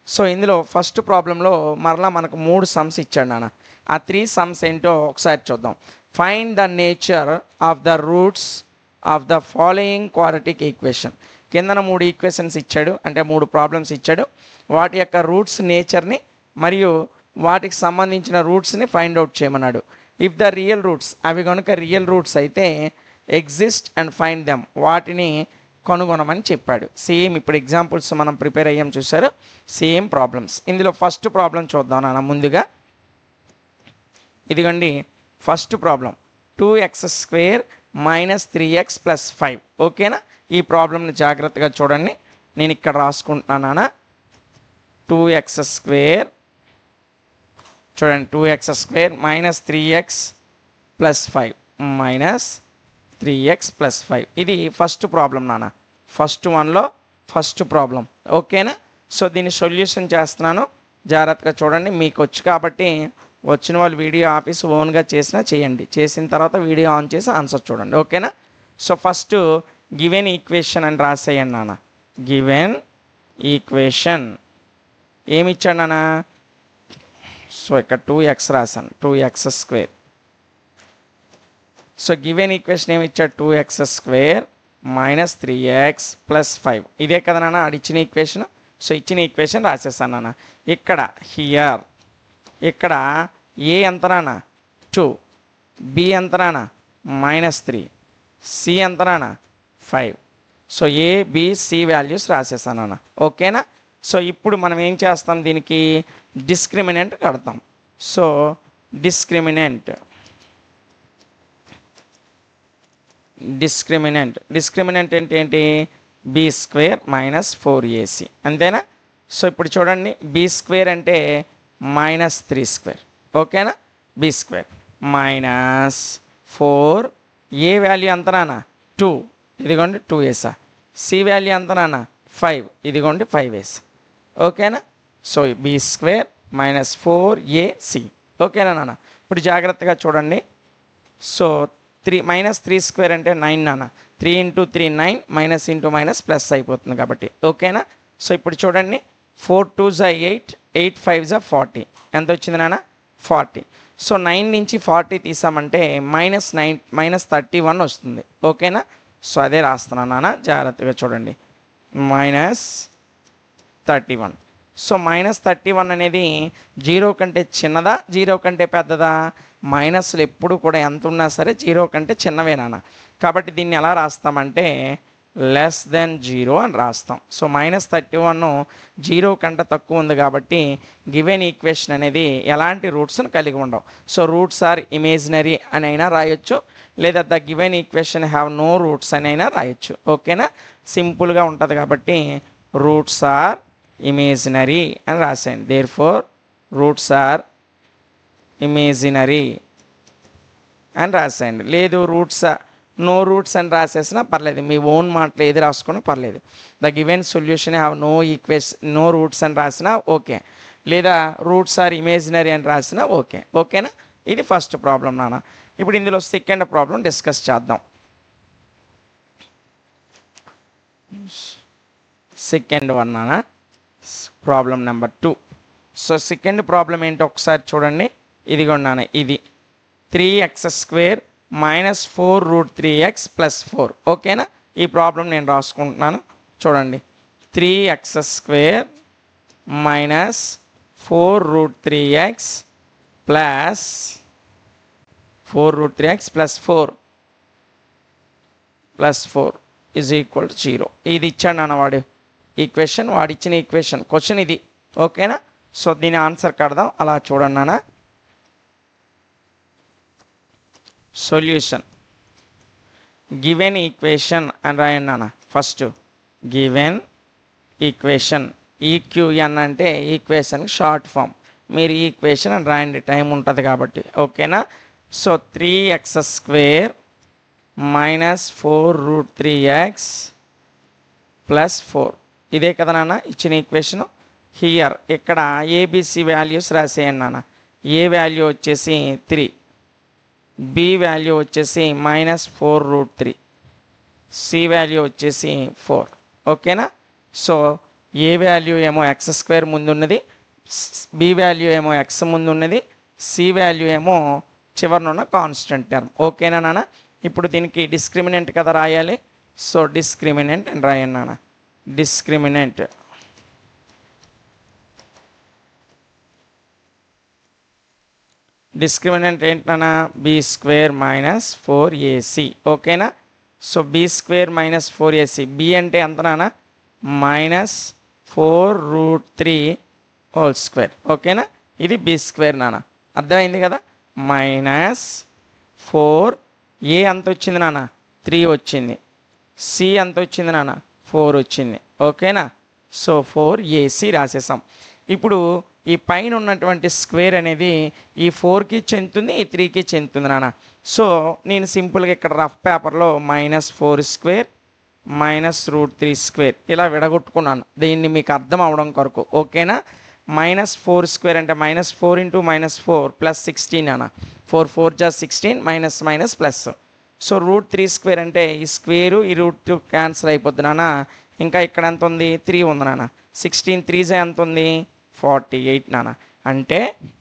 So ఇందులో first ప్రాబ్లంలో మరలా మనకు 3 సమ్స్ ఇచ్చాడు నాన్న. ఆ 3 సమ్స్ ఏంటో ఒకసారి చూద్దాం. Find the nature of the roots of the following quadratic equation. కిందన 3 ఈక్వేషన్స్ ఇచ్చాడు, అంటే 3 ప్రాబ్లమ్స్ ఇచ్చాడు. వాటి యొక్క రూట్స్ నేచర్ని మరియు వాటికి సంబంధించిన రూట్స్ని ఫైండ్ అవుట్ చేయమన్నాడు. ఇఫ్ ద రియల్ రూట్స్, అవి కనుక రియల్ రూట్స్ అయితే ఎగ్జిస్ట్ అండ్ ఫైండ్ దెమ్, వాటిని కనుగొనమని చెప్పాడు. సేమ్ ఇప్పుడు ఎగ్జాంపుల్స్ మనం ప్రిపేర్ అయ్యాం చూసారు, సేమ్ ప్రాబ్లమ్స్. ఇందులో ఫస్ట్ ప్రాబ్లం చూద్దాం నాన్న. ముందుగా ఇదిగోండి ఫస్ట్ ప్రాబ్లం, 2x² - 3x + 5. ఓకేనా? ఈ ప్రాబ్లంని జాగ్రత్తగా చూడండి. నేను ఇక్కడ రాసుకుంటున్నాను నాన్న. 2x² చూడండి, 2x² - 3x + 5 -3x + 5. ఇది ఫస్ట్ ప్రాబ్లం నాన్న. ఫస్ట్ వన్లో ఫస్ట్ ప్రాబ్లం. ఓకేనా? సో దీన్ని సొల్యూషన్ చేస్తున్నాను, జాగ్రత్తగా చూడండి. మీకు వచ్చు కాబట్టి వచ్చిన వాళ్ళు వీడియో ఆపేసి ఓన్గా చేసినా చేయండి. చేసిన తర్వాత వీడియో ఆన్ చేసి ఆన్సర్ చూడండి. ఓకేనా? సో ఫస్ట్ గివెన్ ఈక్వేషన్ అని రాసేయండి నాన్న. గివెన్ ఈక్వేషన్ ఏమి ఇచ్చాడు నాన్న? సో ఇక్కడ 2x రాశాను, 2x². సో గివెన్ ఈక్వేషన్ ఏమి ఇచ్చాడు? 2x² - 3x + 5. ఇదే కదా నాన్న ఇచ్చిన ఈక్వేషన్. సో ఇచ్చిన ఈక్వేషన్ రాసేసాను నాన్న. ఇక్కడ హియర్ ఇక్కడ ఏ ఎంత నాన్న? 2, బి ఎంత నాన్న? -3, సి ఎంత నాన్న? 5. So A B C values రాసేసాను నాన్న. ఓకేనా? సో ఇప్పుడు మనం ఏం చేస్తాం, దీనికి డిస్క్రిమినెంట్ కడతాం. సో డిస్క్రిమినెంట్ అంటే ఏంటి? b² - 4ac. అంతేనా? సో ఇప్పుడు చూడండి, b² అంటే -3². ఓకేనా? b² -4, ఏ వాల్యూ ఎంత నాన్న? 2, ఇదిగోండి 2ac. సి వాల్యూ ఎంత నాన్న? 5, ఇదిగోండి 5ac. ఓకేనా? So b² - 4ac. ఓకేనా నాన్న? ఇప్పుడు జాగ్రత్తగా చూడండి. సో -3² అంటే 9 నాన్న. 3 × 3 9, మైనస్ ఇంటూ మైనస్ ప్లస్ అయిపోతుంది కాబట్టి. ఓకేనా? సో ఇప్పుడు చూడండి, 4 × 2 = 8, 8 × 5 = 40. ఎంత వచ్చింది నాన్న? 40. సో 9 నుంచి 40 తీసామంటే -31 వస్తుంది. ఓకేనా? సో అదే రాస్తున్నాను నాన్న, జాగ్రత్తగా చూడండి. -31. సో -31 అనేది 0 కంటే చిన్నదా, 0 కంటే పెద్దదా? మైనస్లు ఎప్పుడు కూడా ఎంత ఉన్నా సరే 0 కంటే చిన్నవే నాన్న. కాబట్టి దీన్ని ఎలా రాస్తామంటే <0 అని రాస్తాం. సో -31 0 కంటే తక్కువ ఉంది కాబట్టి గివెన్ ఈక్వేషన్ అనేది ఎలాంటి రూట్స్ని కలిగి ఉండవు. సో రూట్స్ ఆర్ ఇమేజినరీ అని అయినా రాయొచ్చు, లేదా the given equation have no roots అని అయినా రాయొచ్చు. ఓకేనా? సింపుల్గా ఉంటుంది కాబట్టి రూట్స్ ఆర్ ఇమేజినరీ అని రాసేయండి. దేర్ఫోర్ రూట్స్ ఆర్ ఇమేజినరీ అని రాసేయండి. లేదు నో రూట్స్ అని రాసేసినా పర్లేదు, మీ ఓన్ మాటలు ఏది రాసుకున్నా పర్లేదు. The given solution have no roots అని రాసినా ఓకే, లేదా రూట్స్ ఆర్ ఇమేజినరీ అని రాసినా ఓకే. ఓకేనా? ఇది ఫస్ట్ ప్రాబ్లం నాన్న. ఇప్పుడు ఇందులో సెకండ్ ప్రాబ్లం డిస్కస్ చేద్దాం. సెకండ్ వన్ నాన్న, problem number 2. So second problem ఏంటో ఒకసారి చూడండి. ఇదిగోండి, ఇది 3x² - 4√3x + 4. ఓకేనా? ఈ ప్రాబ్లం నేను రాసుకుంటున్నాను. చూడండి, 3x² - 4√3x + 4 = 0. ఇది ఇచ్చాడు నాన్న వాడు ఈక్వేషన్, వాడిచ్చిన ఈక్వేషన్ క్వశ్చన్ ఇది. ఓకేనా? సో దీని ఆన్సర్ కడదాం. అలా చూడండి నాన్న. సొల్యూషన్ గివెన్ ఈక్వేషన్ అని రాయండి నాన్న. ఫస్ట్ గివెన్ ఈక్వేషన్, ఈక్యూఎన్ అంటే ఈక్వేషన్ షార్ట్ ఫామ్. మీరు ఈక్వేషన్ అని రాయండి, టైం ఉంటుంది కాబట్టి. ఓకేనా? So 3x² - 4√3x + 4. ఇదే కదా నాన్న ఇచ్చిన ఈక్వేషను. హియర్ ఇక్కడ ఏబిసి వాల్యూస్ రాసేయండి నాన్న. ఏ వాల్యూ వచ్చేసి 3, బి వాల్యూ వచ్చేసి -4√3, సి వాల్యూ వచ్చేసి 4. ఓకేనా? సో ఏ వాల్యూ ఏమో ఎక్స్ స్క్వేర్ ముందున్నది, బి వాల్యూ ఏమో ఎక్స్ ముందున్నది, సి వాల్యూ ఏమో చివరినున్న కాన్స్టెంట్ టర్మ్. ఓకేనా నాన్న? ఇప్పుడు దీనికి డిస్క్రిమినెంట్ కదా రాయాలి. సో డిస్క్రిమినెంట్ అని రాయండి నాన్న. డిస్క్రిమినెంట్ ఏంటన్నా? B square minus 4ac. ఓకేనా? So b square minus 4ac. B అంటే ఎంత నాన్న? -4√3 హోల్ స్క్వేర్. ఓకేనా? ఇది బి స్క్వేర్ నాన్న. అర్థమైంది కదా? -4 ఏ ఎంత వచ్చింది నాన్న? 3 వచ్చింది. సి ఎంత వచ్చింది నాన్న? 4 వచ్చింది. ఓకేనా? So 4ac రాసేసాం. ఇప్పుడు ఈ పైన ఉన్నటువంటి స్క్వేర్ అనేది ఈ 4కి చెందుతుంది, ఈ 3కి చెందుతుంది నాన్న. సో నేను సింపుల్గా ఇక్కడ రఫ్ పేపర్లో -4² -√3² ఇలా విడగొట్టుకున్నాను, దీన్ని మీకు అర్థం అవడం కొరకు. ఓకేనా? -4² అంటే -4 × -4 +16 అన్న. 4 4 × 16 మైనస్ ప్లస్. సో √3² అంటే ఈ స్క్వేరు ఈ రూట్ క్యాన్సిల్ అయిపోద్ది నాన్న. ఇంకా ఇక్కడ ఎంత ఉంది? 3 ఉంది నాన్న. 16 3 ఎంత ఉంది? 48 నాన్న. అంటే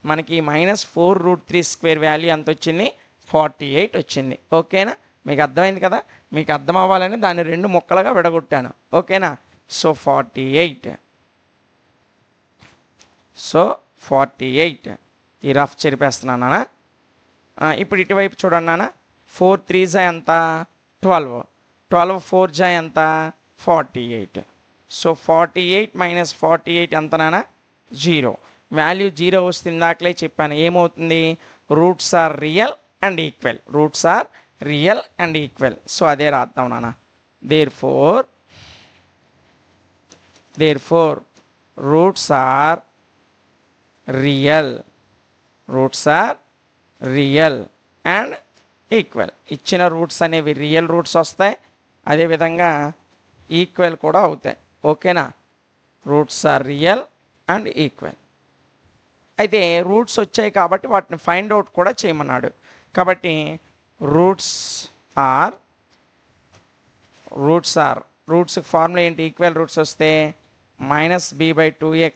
మనకి -4√3² వాల్యూ ఎంత వచ్చింది? 48 వచ్చింది. ఓకేనా? మీకు అర్థమైంది కదా? మీకు అర్థం అవ్వాలని దాన్ని 2 ముక్కలుగా విడగొట్టాను. ఓకేనా? సో 48. సో 48 ఈ రఫ్ చెరిపేస్తున్నాను నాన్న. ఇప్పుడు ఇటువైపు చూడండి నాన్న. 4 3 ఎంత? 12. 12 4 ఎంత? 48. సో 48 - 48 ఎంత నాన్న? 0. వాల్యూ 0 వస్తుంది. ఇందాకలే చెప్పాను ఏమవుతుంది? Roots are real and equal. Roots are real and equal. So అదే రాద్దాం నాన్న. Therefore roots are real and equal. ఇచ్చిన రూట్స్ అనేవి రియల్ రూట్స్ వస్తాయి, అదేవిధంగా ఈక్వల్ కూడా అవుతాయి. ఓకేనా? Roots are real and equal. అయితే రూట్స్ వచ్చాయి కాబట్టి వాటిని ఫైండ్ అవుట్ కూడా చేయమన్నాడు. కాబట్టి రూట్స్ ఫార్ములా ఏంటి? ఈక్వల్ రూట్స్ వస్తే -b/2a,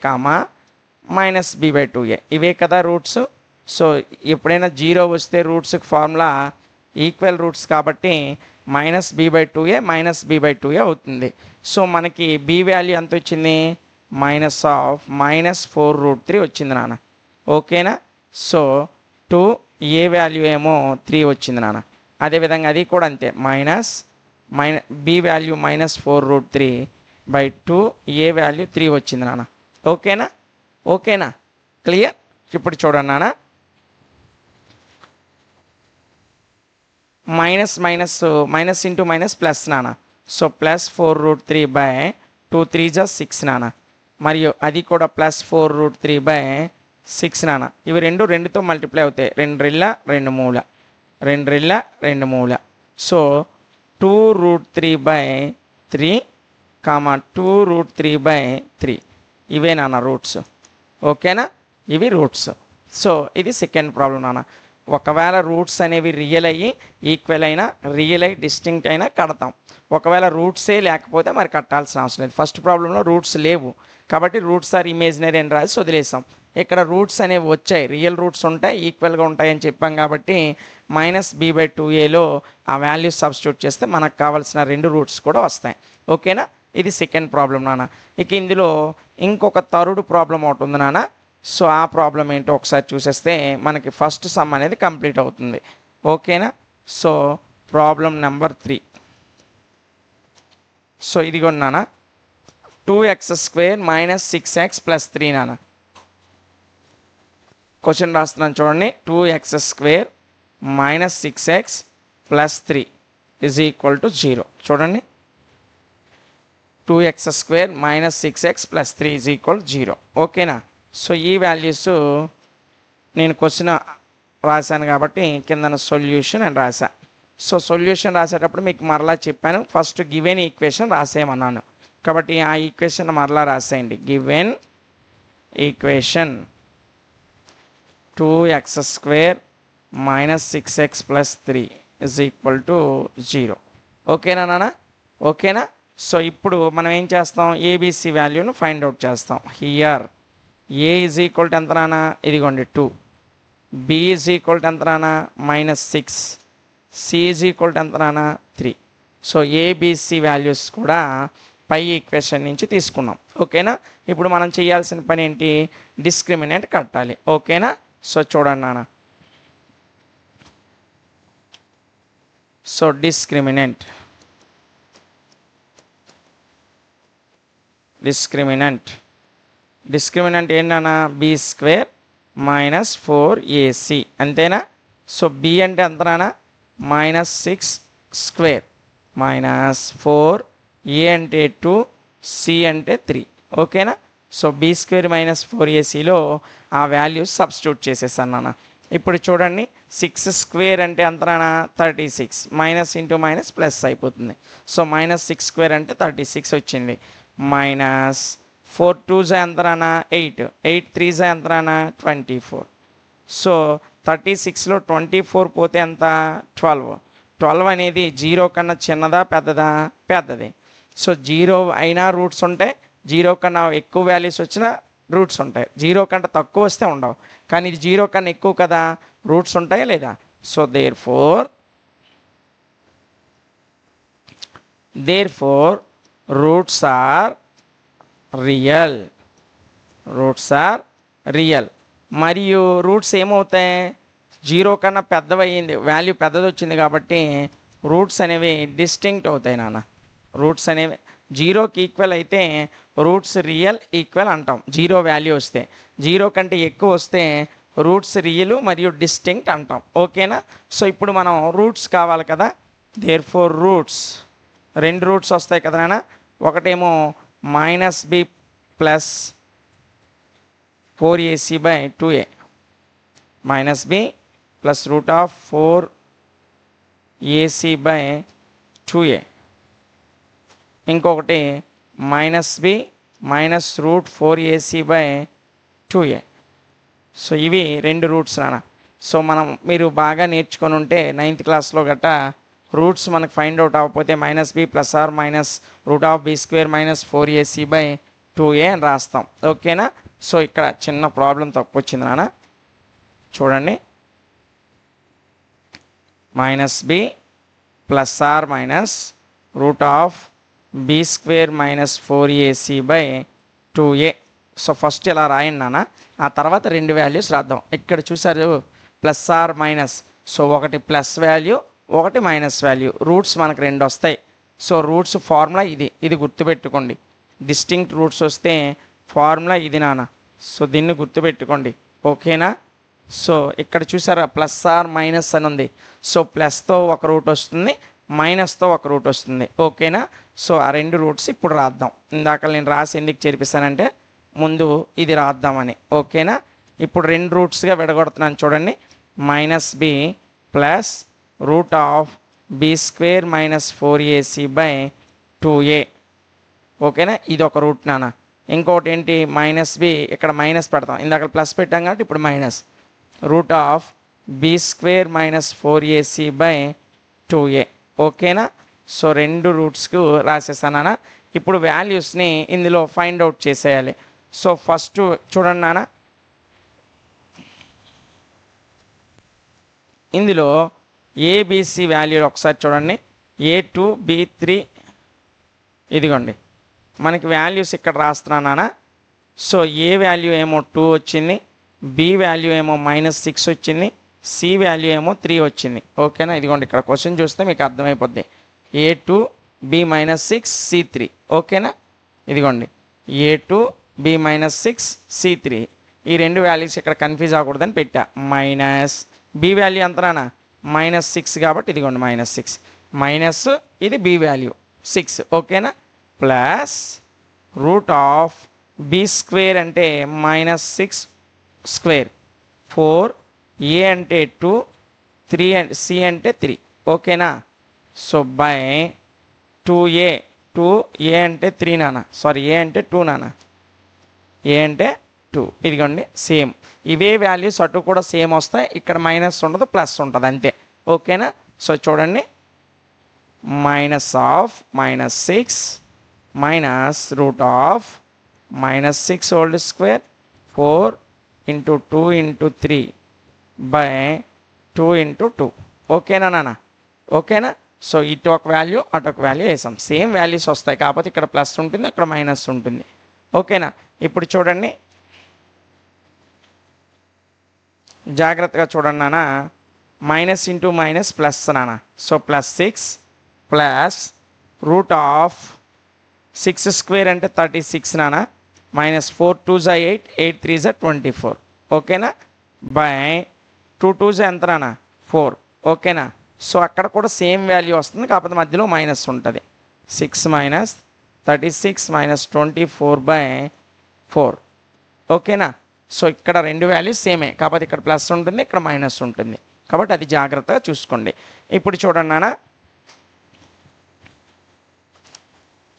-b/2a ఇవే కదా రూట్స్. సో ఎప్పుడైనా 0 వస్తే రూట్స్కి ఫార్ములా ఈక్వల్ రూట్స్ కాబట్టి -b/2a -b/2a అవుతుంది. సో మనకి b వాల్యూ ఎంత వచ్చింది? -4√3 వచ్చింది నాన్న. ఓకేనా? సో 2 ఏ వాల్యూ ఏమో 3 వచ్చింది నాన్న. అదేవిధంగా అది కూడా అంతే. బి వాల్యూ -4√3/2 ఏ వాల్యూ 3 వచ్చింది నాన్న. ఓకేనా? క్లియర్? ఇప్పుడు చూడండి నాన్న. మైనస్ ఇంటూ మైనస్ ప్లస్ నాన్న. సో +4√3/2 3 × 6 నాన్న. మరియు అది కూడా +4√3/6 నాన్న. ఇవి 2తో మల్టిప్లై అవుతాయి. 2 రెళ్ళ 2 మూల, 2 రెళ్ళ 2 మూల. సో 2√3/3, 2√3/3 ఇవే నాన్న రూట్స్. ఓకేనా? ఇవి రూట్స్. సో ఇది సెకండ్ ప్రాబ్లం నాన్న. ఒకవేళ రూట్స్ అనేవి రియల్ అయ్యి ఈక్వల్ అయినా, రియల్ అయ్యి డిస్టింక్ట్ అయినా కడతాం. ఒకవేళ రూట్సే లేకపోతే మరి కట్టాల్సిన అవసరం లేదు. ఫస్ట్ ప్రాబ్లంలో రూట్స్ లేవు కాబట్టి రూట్స్ ఆర్ ఇమేజినరీ అని రాసి వదిలేసాం. ఇక్కడ రూట్స్ అనేవి వచ్చాయి, రియల్ రూట్స్ ఉంటాయి, ఈక్వల్గా ఉంటాయని చెప్పాం కాబట్టి -b/2aలో ఆ వాల్యూస్ సబ్స్టిట్యూట్ చేస్తే మనకు కావాల్సిన 2 రూట్స్ కూడా వస్తాయి. ఓకేనా? ఇది సెకండ్ ప్రాబ్లం నాన్న. ఇక ఇందులో ఇంకొక థర్డ్ ప్రాబ్లం ఒకటి ఉంది నాన్న. సో ఆ ప్రాబ్లం ఏంటో ఒకసారి చూసేస్తే మనకి ఫస్ట్ సమ్ అనేది కంప్లీట్ అవుతుంది. ఓకేనా? So problem number 3. సో ఇదిగో నాన్న, 2x² - 6x + 3 నాన్న. క్వశ్చన్ రాస్తున్నాను చూడండి. 2x² - 6x + 3 = 0. చూడండి, 2x² - 6x + 3 = 0. ఓకేనా? సో ఈ వాల్యూస్ నేను క్వశ్చన్ రాశాను కాబట్టి కింద సొల్యూషన్ అని రాశా. సో సొల్యూషన్ రాసేటప్పుడు మీకు మరలా చెప్పాను, ఫస్ట్ గివెన్ ఈక్వేషన్ రాసేయమన్నాను. కాబట్టి ఆ ఈక్వేషన్ మరలా రాసేయండి. Given equation 2x² - 6x + 3 = 0. ఓకేనా నాన్న? ఓకేనా? సో ఇప్పుడు మనం ఏం చేస్తాం, ఏబిసి వాల్యూను ఫైండ్ అవుట్ చేస్తాం. Here a is equal to ఎంత రానా, ఇదిగోండి 2, బి ఈజ్ ఈక్వల్ టు ఎంత రానా -6, సి ఈజ్ ఈక్వల్ టు ఎంత రానా 3. సో ఏబిసి వాల్యూస్ కూడా పై ఈక్వేషన్ నుంచి తీసుకున్నాం. ఓకేనా, ఇప్పుడు మనం చేయాల్సిన పని ఏంటి, డిస్క్రిమినెంట్ కట్టాలి. ఓకేనా, సో చూడండి నాన్న. సో డిస్క్రిమినెంట్ ఏంటన్నా, బి స్క్వేర్ -4ac అంతేనా. సో బి అంటే ఎంత నాన్న, -6 స్క్వేర్ -4, ఏ అంటే 2, సి అంటే 3. ఓకేనా, సో బి స్క్వేర్ -4ac ఆ వాల్యూస్ సబ్స్టిట్యూట్ చేసేసాను నాన్న. ఇప్పుడు చూడండి 6 స్క్వేర్ అంటే ఎంత నాన్న 36, మైనస్ ఇంటూ మైనస్ ప్లస్ అయిపోతుంది. సో -6 స్క్వేర్ అంటే 36 వచ్చింది. -4 2s ఎంత నాన్న 8, 8 3s ఎంత నాన్న 24. సో 36లో 24 పోతే ఎంత 12. 12 అనేది 0 కన్నా చిన్నదా పెద్దదా, పెద్దది. సో 0 అయినా రూట్స్ ఉంటాయి, 0 కన్నా ఎక్కువ వాల్యూస్ వచ్చినా రూట్స్ ఉంటాయి, 0 కంటే తక్కువ వస్తే ఉండవు. కానీ ఇది 0 కన్నా ఎక్కువ కదా, రూట్స్ ఉంటాయా లేదా. So therefore roots are real. మరియు రూట్స్ ఏమవుతాయి, 0 కన్నా పెద్దవయ్యింది, వాల్యూ పెద్దది వచ్చింది కాబట్టి రూట్స్ అనేవి డిస్టింక్ట్ అవుతాయి నాన్న. రూట్స్ అనేవి 0కి ఈక్వల్ అయితే రూట్స్ రియల్ ఈక్వల్ అంటాం. 0 వాల్యూ వస్తే, 0 కంటే ఎక్కువ వస్తే రూట్స్ రియల్ మరియు డిస్టింక్ట్ అంటాం. ఓకేనా, సో ఇప్పుడు మనం రూట్స్ కావాలి కదా. దేర్ ఫోర్ రూట్స్, 2 రూట్స్ వస్తాయి కదా నాన్న. ఒకటేమో -b plus 4ac/2a, -b plus √4ac/2a. ఇంకొకటి -b మైనస్ √4ac/2a. సో ఇవి 2 రూట్స్ నాన్న. సో మీరు బాగా నేర్చుకొని ఉంటే 9th క్లాస్లో గట్టా రూట్స్ మనకు ఫైండ్ అవుట్ అవ్వకపోతే -b plus or minus √b² -4ac/2a అని రాస్తాం. ఓకేనా, సో ఇక్కడ చిన్న ప్రాబ్లం తప్పు వచ్చింది నాన్న, చూడండి. -b plus or minus √b² -4ac/2a. So first ఇలా రాయండి నాన్న, ఆ తర్వాత 2 వాల్యూస్ రాద్దాం. ఇక్కడ చూసారు ప్లస్ ఆర్ మైనస్, సో ఒకటి ప్లస్ వాల్యూ ఒకటి మైనస్ వాల్యూ, రూట్స్ మనకు 2 వస్తాయి. సో రూట్స్ ఫార్ములా ఇది గుర్తుపెట్టుకోండి. డిస్టింక్ట్ రూట్స్ వస్తే ఫార్ములా ఇది నాన్న, సో దీన్ని గుర్తుపెట్టుకోండి. ఓకేనా, సో ఇక్కడ చూసారా ప్లస్ ఆర్ మైనస్ అని ఉంది. సో ప్లస్తో ఒక రూట్ వస్తుంది, మైనస్తో ఒక రూట్ వస్తుంది. ఓకేనా, సో ఆ 2 రూట్స్ ఇప్పుడు రాద్దాం. ఇందాక నేను రాసి ఎందుకు చేర్పిస్తానంటే ముందు ఇది రాద్దామని. ఓకేనా, ఇప్పుడు 2 రూట్స్గా విడగొడుతున్నాను చూడండి. -b plus √b² -4ac/2a. ఓకేనా, ఇది ఒక రూట్ నాన్న. ఇంకోటి ఏంటి -b, ఇక్కడ మైనస్ పెడతాం, ఇందాక ప్లస్ పెట్టాం కాబట్టి ఇప్పుడు మైనస్ √b² -4ac/2a. ఓకేనా, సో 2 రూట్స్కు రాసేసానా. ఇప్పుడు వాల్యూస్ని ఇందులో ఫైండ్ అవుట్ చేసేయాలి. సో ఫస్ట్ చూడండి నాన్న, ఇందులో ఏబిసి వాల్యూ ఒకసారి చూడండి. A2 B3 ఇదిగోండి మనకి వాల్యూస్ ఇక్కడ రాస్తున్నాను నాన్న. సో ఏ వాల్యూ ఏమో 2 వచ్చింది, బి వాల్యూ ఏమో -6 వచ్చింది, సి వాల్యూ ఏమో 3 వచ్చింది. ఓకేనా, ఇదిగోండి ఇక్కడ క్వశ్చన్ చూస్తే మీకు అర్థమైపోద్ది. A2 B -6 C3. ఓకేనా, ఇదిగోండి A2 B -6 C3. ఈ 2 వాల్యూస్ ఇక్కడ కన్ఫ్యూజ్ అవ్వకూడదని పెట్టా. మైనస్ బి వాల్యూ ఎంత నాన్న -6 కాబట్టి ఇదిగోండి -6 మైనస్ ఇది బి వాల్యూ 6. ఓకేనా, ప్లస్ √b² అంటే -6 స్క్వేర్, 4 ఏ అంటే 2, 3 సి అంటే 3. ఓకేనా, సో బై 2a, 2a అంటే 3 నాన్న, సారీ ఏ అంటే 2 నాన్న, ఏ అంటే 2. ఇదిగోండి సేమ్ ఇవే వాల్యూస్ అటు కూడా సేమ్ వస్తాయి, ఇక్కడ మైనస్ ఉండదు ప్లస్ ఉంటుంది అంతే. ఓకేనా, సో చూడండి -6 minus root of minus 6 whole square 4 into 2 into 3 by 2 into 2. ఓకేనా నాన్న? ఓకేనా? సో ఇటు ఒక వాల్యూ అటు ఒక వాల్యూ వేసాం. సేమ్ వాల్యూస్ వస్తాయి, కాకపోతే ఇక్కడ ప్లస్ ఉంటుంది, అక్కడ మైనస్ ఉంటుంది. ఓకేనా? ఇప్పుడు చూడండి, జాగ్రత్తగా చూడండి నాన్న. మైనస్ ఇంటూ మైనస్ ప్లస్ నాన్న. So plus 6 plus root of 6 square అంటే 36 నాన్న, మైనస్ 4 2s 8 8 3s 24. ఓకేనా? బై 2 2s ఎంత నాన్న? 4. ఓకేనా? సో అక్కడ కూడా సేమ్ వాల్యూ వస్తుంది, కాకపోతే మధ్యలో మైనస్ ఉంటుంది. 6 మైనస్ 36 మైనస్ 24/4. ఓకేనా? సో ఇక్కడ రెండు వాల్యూస్ సేమే, కాకపోతే ఇక్కడ ప్లస్ ఉంటుంది, ఇక్కడ మైనస్ ఉంటుంది, కాబట్టి అది జాగ్రత్తగా చూసుకోండి. ఇప్పుడు చూడండి నాన్న.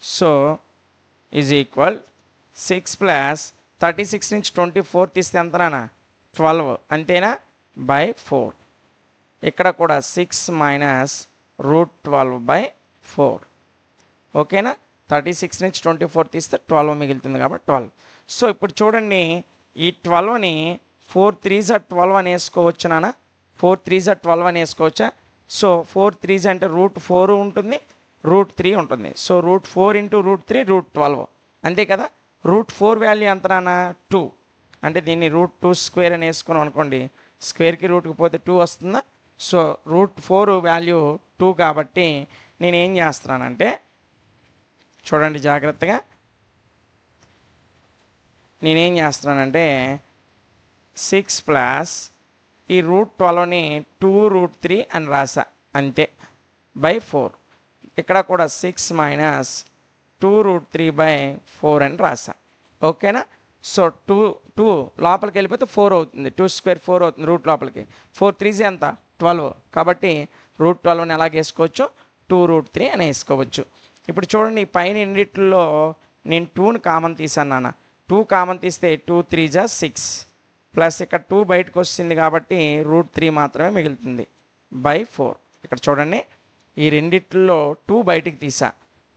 సో ఈజ్ ఈక్వల్ 6 ప్లస్ 36 నుంచి 24 తీస్తే ఎంత నాన్న? 12. అంతేనా? బై 4. ఇక్కడ కూడా 6 మైనస్ రూట్ 12/4. ఓకేనా? 36 నుంచి 24 తీస్తే 12 మిగులుతుంది, కాబట్టి 12. సో ఇప్పుడు చూడండి, ఈ 12ని 4 3s 12 అని వేసుకోవచ్చు నాన్న. 4 3s 12 అని వేసుకోవచ్చా? సో 4 3s అంటే రూట్ 4 ఉంటుంది, రూట్ 3 ఉంటుంది. So root 4 into root 3 root 12. అంతే కదా? రూట్ 4 వాల్యూ ఎంత నాన్న? 2. అంటే దీన్ని రూట్ 2 స్క్వేర్ అని వేసుకున్నాం అనుకోండి, స్క్వేర్కి రూట్కి పోతే 2 వస్తుందా? సో రూట్ 4 వాల్యూ 2 కాబట్టి నేనేం చేస్తున్నానంటే, చూడండి జాగ్రత్తగా, నేనేం చేస్తున్నానంటే 6 ప్లస్ ఈ రూట్ 12ని 2 రూట్ 3 అని రాసా, అంతే, బై 4. ఇక్కడ కూడా 6 మైనస్ 2 రూట్ 3/4 అని రాసా. ఓకేనా? సో 2 లోపలికి వెళ్ళిపోతే 4 అవుతుంది, 2 స్క్వేర్ 4 అవుతుంది రూట్ లోపలికి. 4 3s ఎంత? 12. కాబట్టి రూట్ 12ని ఎలాగ వేసుకోవచ్చు? 2 రూట్ 3 అని వేసుకోవచ్చు. ఇప్పుడు చూడండి, ఈ పైన రెండిట్లో నేను 2ని కామన్ తీసాను నాన్న. 2 కామన్ తీస్తే 2 3s 6 ప్లస్ ఇక్కడ 2 బయటకు వస్తుంది, కాబట్టి రూట్ 3 మాత్రమే మిగులుతుంది, బై 4. ఇక్కడ చూడండి, ఈ రెండిట్లో 2 బయటికి తీసా.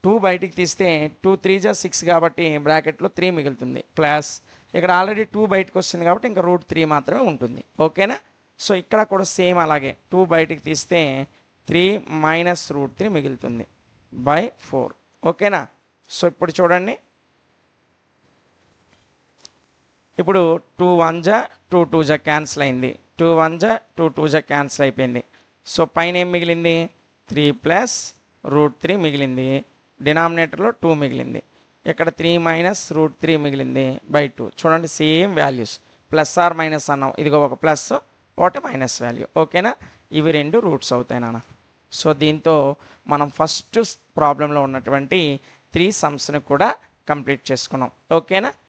2 బయటికి తీస్తే 2 3s 6 కాబట్టి బ్రాకెట్లో 3 మిగులుతుంది, ప్లస్ ఇక్కడ ఆల్రెడీ 2 బయటకు వస్తుంది కాబట్టి ఇంకా రూట్ 3 మాత్రమే ఉంటుంది. ఓకేనా? సో ఇక్కడ కూడా సేమ్ అలాగే 2 బయటికి తీస్తే 3 మైనస్ రూట్ 3 మిగులుతుంది, బై 4. ఓకేనా? సో ఇప్పుడు చూడండి, ఇప్పుడు 2 1s 2 2s క్యాన్సిల్ అయింది, 2 1s 2 2s క్యాన్సిల్ అయిపోయింది. సో పైన ఏం మిగిలింది? 3 ప్లస్ రూట్ 3 మిగిలింది, డినామినేటర్లో 2 మిగిలింది, ఇక్కడ 3 మైనస్ రూట్ 3 మిగిలింది, బై 2. చూడండి, same values, plus or minus అన్నాం, ఇదిగో ఒక ప్లస్ ఒకటి మైనస్ వాల్యూ. ఓకేనా? ఇవి రెండు రూట్స్ అవుతాయి నాన్న. సో దీంతో మనం ఫస్ట్ ప్రాబ్లంలో ఉన్నటువంటి 3 సమ్స్ని కూడా కంప్లీట్ చేసుకున్నాం. ఓకేనా?